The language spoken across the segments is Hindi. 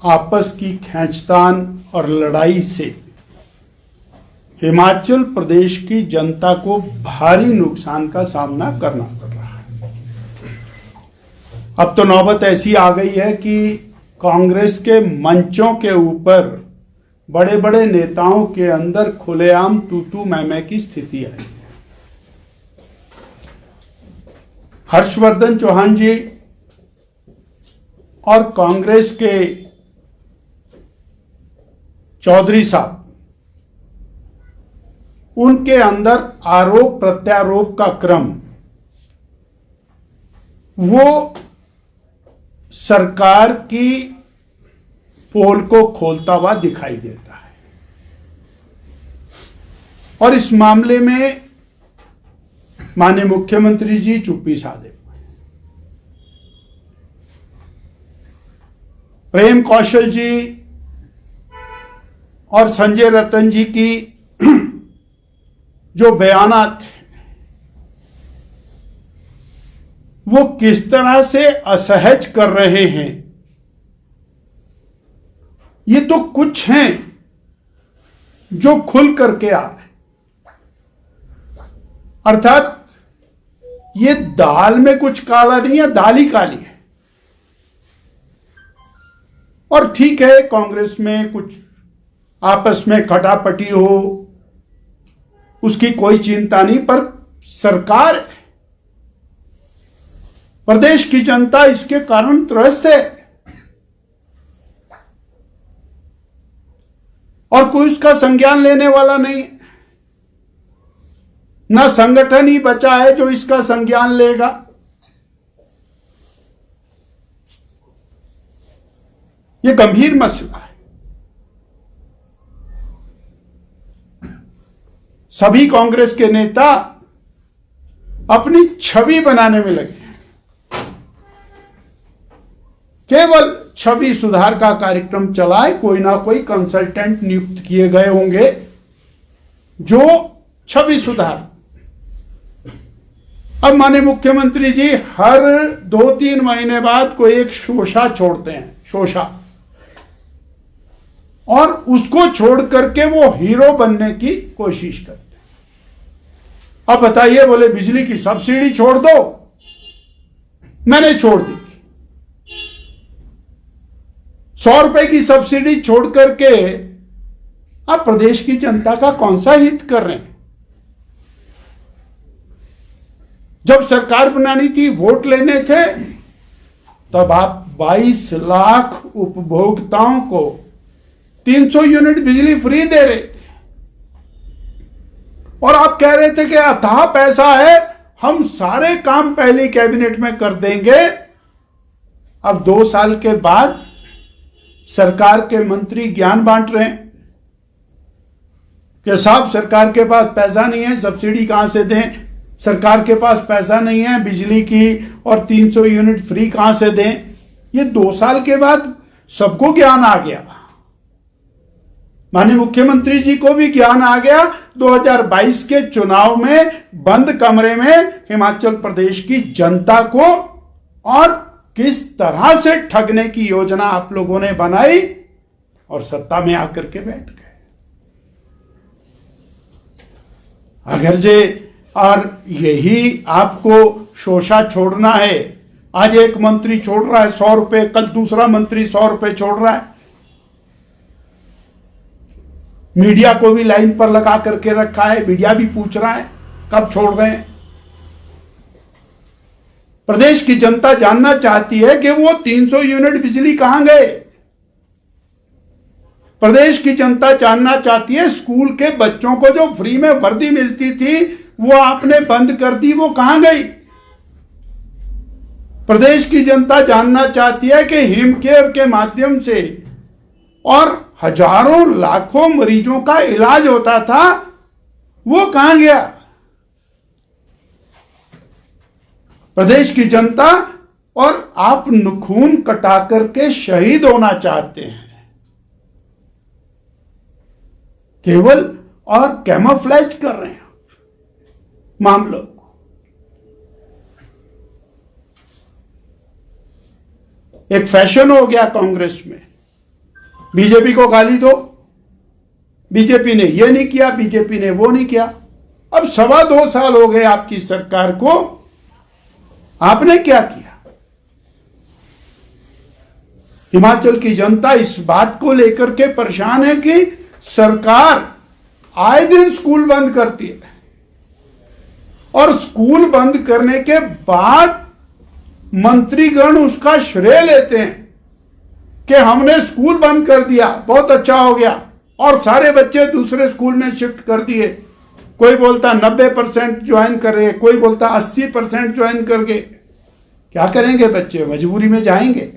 आपस की खींचतान और लड़ाई से हिमाचल प्रदेश की जनता को भारी नुकसान का सामना करना पड़ रहा है। अब तो नौबत ऐसी आ गई है कि कांग्रेस के मंचों के ऊपर बड़े बड़े नेताओं के अंदर खुलेआम तू मैं की स्थिति आई। हर्षवर्धन चौहान जी और कांग्रेस के चौधरी साहब, उनके अंदर आरोप प्रत्यारोप का क्रम वो सरकार की पोल को खोलता हुआ दिखाई देता है। और इस मामले में माननीय मुख्यमंत्री जी चुप्पी साधे। प्रेम कौशल जी और संजय रतन जी की जो बयानात थे वो किस तरह से असहज कर रहे हैं, ये तो कुछ हैं जो खुल करके आ रहे हैं। अर्थात ये दाल में कुछ काला नहीं है, दाल ही काली है। और ठीक है, कांग्रेस में कुछ आपस में खटापटी हो, उसकी कोई चिंता नहीं, पर सरकार, प्रदेश की जनता इसके कारण त्रस्त है और कोई उसका संज्ञान लेने वाला नहीं। ना संगठन ही बचा है जो इसका संज्ञान लेगा। यह गंभीर मसला है। सभी कांग्रेस के नेता अपनी छवि बनाने में लगे हैं। केवल छवि सुधार का कार्यक्रम चलाए, कोई ना कोई कंसल्टेंट नियुक्त किए गए होंगे जो छवि सुधार। अब माननीय मुख्यमंत्री जी हर 2-3 महीने बाद कोई एक शोषा छोड़ते हैं, शोषा, और उसको छोड़ करके वो हीरो बनने की कोशिश करते हैं। अब बताइए, बोले बिजली की सब्सिडी छोड़ दो, मैंने छोड़ दी। 100 रुपए की सब्सिडी छोड़ करके आप प्रदेश की जनता का कौन सा हित कर रहे हैं? जब सरकार बनानी थी, वोट लेने थे, तब आप 22 लाख उपभोक्ताओं को 300 यूनिट बिजली फ्री दे रहे थे और आप कह रहे थे कि अथाह पैसा है, हम सारे काम पहली कैबिनेट में कर देंगे। अब 2 साल के बाद सरकार के मंत्री ज्ञान बांट रहे हैं कि साहब सरकार के पास पैसा नहीं है, सब्सिडी कहां से दें, सरकार के पास पैसा नहीं है बिजली की और 300 यूनिट फ्री कहां से दें। ये 2 साल के बाद सबको ज्ञान आ गया। माननीय मुख्यमंत्री जी को भी ज्ञान आ गया। 2022 के चुनाव में बंद कमरे में हिमाचल प्रदेश की जनता को और किस तरह से ठगने की योजना आप लोगों ने बनाई और सत्ता में आकर के बैठ गए। अगर जे और यही आपको शोषा छोड़ना है, आज एक मंत्री छोड़ रहा है 100 रुपए, कल दूसरा मंत्री 100 रुपए छोड़ रहा है। मीडिया को भी लाइन पर लगा करके रखा है, मीडिया भी पूछ रहा है कब छोड़ रहे हैं। प्रदेश की जनता जानना चाहती है कि वो 300 यूनिट बिजली कहां गए। प्रदेश की जनता जानना चाहती है स्कूल के बच्चों को जो फ्री में वर्दी मिलती थी वो आपने बंद कर दी, वो कहां गई। प्रदेश की जनता जानना चाहती है कि हिमकेयर के माध्यम से और हजारों लाखों मरीजों का इलाज होता था, वो कहां गया। प्रदेश की जनता और आप खून कटा करके शहीद होना चाहते हैं केवल, और कैमोफ्लेज कर रहे हैं मामलों को। एक फैशन हो गया कांग्रेस में बीजेपी को गाली दो, बीजेपी ने ये नहीं किया, बीजेपी ने वो नहीं किया। अब 2.25 साल हो गए आपकी सरकार को, आपने क्या किया? हिमाचल की जनता इस बात को लेकर के परेशान है कि सरकार आए दिन स्कूल बंद करती है और स्कूल बंद करने के बाद मंत्रीगण उसका श्रेय लेते हैं कि हमने स्कूल बंद कर दिया, बहुत अच्छा हो गया, और सारे बच्चे दूसरे स्कूल में शिफ्ट कर दिए। कोई बोलता 90% ज्वाइन कर रहे, कोई बोलता 80% ज्वाइन करके। क्या करेंगे बच्चे? मजबूरी में जाएंगे।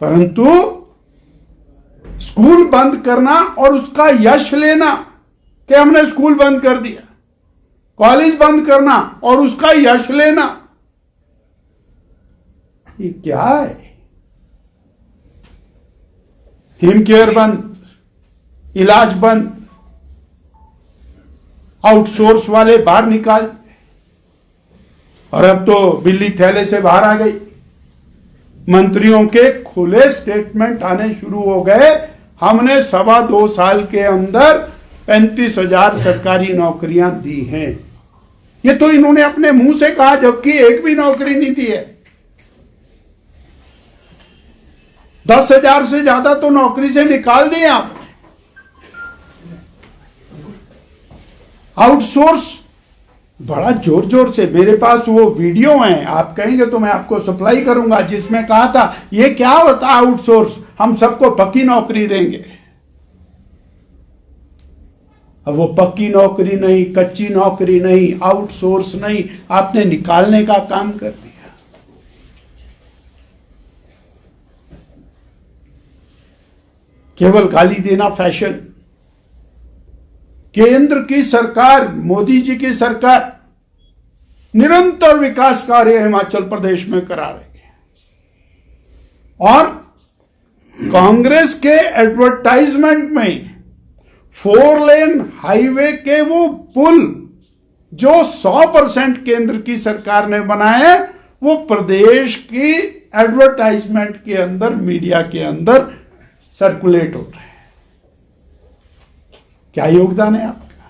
परंतु स्कूल बंद करना और उसका यश लेना कि हमने स्कूल बंद कर दिया, कॉलेज बंद करना और उसका यश लेना, ये क्या है? हिमकेयर बंद, इलाज बंद, आउटसोर्स वाले बाहर निकाल, और अब तो बिल्ली थैले से बाहर आ गई। मंत्रियों के खुले स्टेटमेंट आने शुरू हो गए, हमने 2.25 साल के अंदर 35,000 सरकारी नौकरियां दी हैं। ये तो इन्होंने अपने मुंह से कहा, जबकि एक भी नौकरी नहीं दी है। 10,000 से ज्यादा तो नौकरी से निकाल दिए आपने। आउटसोर्स बड़ा जोर जोर से, मेरे पास वो वीडियो है, आप कहेंगे तो मैं आपको सप्लाई करूंगा, जिसमें कहा था ये क्या होता है आउटसोर्स, हम सबको पक्की नौकरी देंगे। अब वो पक्की नौकरी नहीं, कच्ची नौकरी नहीं, आउटसोर्स नहीं, आपने निकालने का काम कर दिया। केवल गाली देना फैशन। केंद्र की सरकार, मोदी जी की सरकार निरंतर विकास कार्य हिमाचल प्रदेश में करा रही है, और कांग्रेस के एडवर्टाइजमेंट में 4 लेन हाईवे के वो पुल जो 100% केंद्र की सरकार ने बनाए, वो प्रदेश की एडवर्टाइजमेंट के अंदर, मीडिया के अंदर सर्कुलेट हो रहे हैं। क्या योगदान है आपका?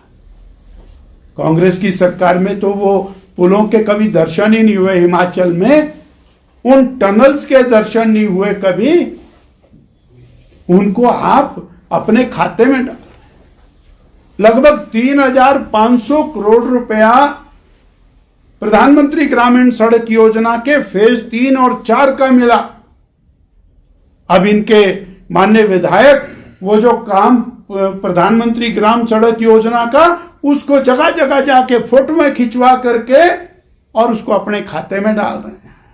कांग्रेस की सरकार में तो वो पुलों के कभी दर्शन ही नहीं हुए हिमाचल में, उन टनल्स के दर्शन नहीं हुए कभी। उनको आप अपने खाते में डाल, लगभग 3,500 करोड़ रुपया प्रधानमंत्री ग्रामीण सड़क योजना के फेज 3 और 4 का मिला। अब इनके माननीय विधायक वो जो काम प्रधानमंत्री ग्राम सड़क योजना का, उसको जगह जगह जाके फोटो में खिंचवा करके और उसको अपने खाते में डाल रहे हैं।